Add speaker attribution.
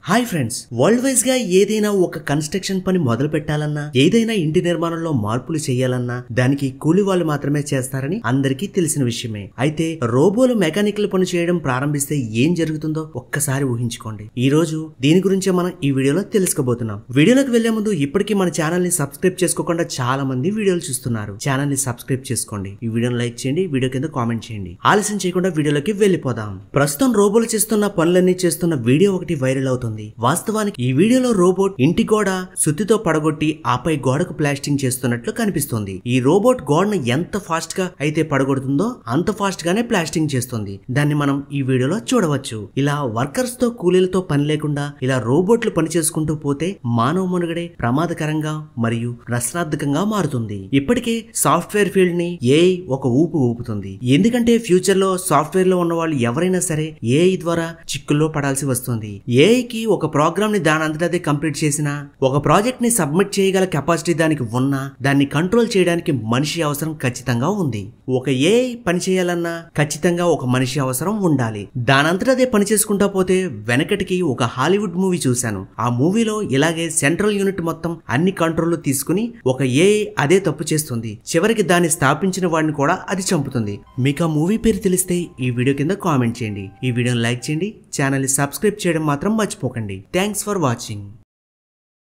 Speaker 1: Hi friends, world wise గా ఏదైనా ఒక కన్స్ట్రక్షన్ పని మొదలు పెట్టాలన్నా, ఏదైనా ఇంటి నిర్మాణంలో మార్పులు చేయాలన్నా దానికి కూలి వాళ్ళు మాత్రమే చేస్తారని అందరికీ తెలిసిన విషయమే. అయితే రోబోలు మెకానికల్ పని చేయడం ప్రారంభిస్తే ఏం జరుగుతుందో ఒక్కసారి ఊహించుకోండి. ఈ రోజు దీని గురించే మనం ఈ వీడియోలో తెలుసుకోబోతున్నాం. వీడియోలోకి వెళ్లే ముందు ఇప్పటికీ మన ఛానల్ ని సబ్స్క్రైబ్ చేసుకోకుండా చాలా మంది వీడియోలు చూస్తున్నారు. ఛానల్ ని సబ్స్క్రైబ్ చేసుకోండి, ఈ వీడియోని లైక్ చేయండి, వీడియో కింద కామెంట్ చేయండి. ఆలస్యం చేయకుండా వీడియోలోకి వెళ్ళిపోదాం. ప్రస్తుతం రోబోలు చేస్తున్న పనులన్నీ చేస్తున్న వీడియో ఒకటి వైరల్ అవుతుంది. వాస్తవానికి ఈ వీడియోలో రోబోట్ ఇంటి గోడ సుత్తితో పడగొట్టి ఆపై గోడకు ప్లాస్టింగ్ చేస్తున్నట్లు కనిపిస్తుంది. ఈ రోబోట్ గోడను ఎంత ఫాస్ట్ గా అయితే పడగొడుతుందో అంత ఫాస్ట్ గానే ప్లాస్టింగ్ చేస్తుంది. దాన్ని మనం ఈ వీడియోలో చూడవచ్చు. ఇలా వర్కర్స్ తో కూలీలతో పని లేకుండా ఇలా రోబోట్లు పని చేసుకుంటూ పోతే మానవ మనుగడే ప్రమాదకరంగా మరియు రసనార్థకంగా మారుతుంది. ఇప్పటికే సాఫ్ట్వేర్ ఫీల్డ్ ని ఏఐ ఒక ఊపుతుంది. ఎందుకంటే ఫ్యూచర్ లో సాఫ్ట్వేర్ లో ఉన్న వాళ్ళు ఎవరైనా సరే ఏఐ ద్వారా చిక్కుల్లో పడాల్సి వస్తుంది. ఏఐకి ఒక ప్రోగ్రామ్ ని దాని అంతటా కంప్లీట్ చేసిన, ఒక ప్రాజెక్ట్ ని సబ్మిట్ చేయగల కెపాసిటీ దానికి ఉన్నా దాన్ని కంట్రోల్ చేయడానికి మనిషి అవసరం ఖచ్చితంగా ఉంది. ఒక ఏఐ పని చేయాలన్నా ఖచ్చితంగా ఒక మనిషి అవసరం ఉండాలి. దానంతటా పని చేసుకుంటా పోతే వెనకటికి ఒక హాలీవుడ్ మూవీ చూశాను. ఆ మూవీలో ఇలాగే సెంట్రల్ యూనిట్ మొత్తం అన్ని కంట్రోల్ తీసుకుని ఒక ఏఐ అదే తప్పు చేస్తుంది. చివరికి దాన్ని స్థాపించిన వాడిని కూడా అది చంపుతుంది. మీకు ఆ మూవీ పేరు తెలిస్తే ఈ వీడియో కింద కామెంట్ చేయండి, ఈ వీడియోని లైక్ చేయండి, ఛానల్ ని సబ్స్క్రైబ్ చేయడం మాత్రం మర్చిపోకండి. Thanks for watching.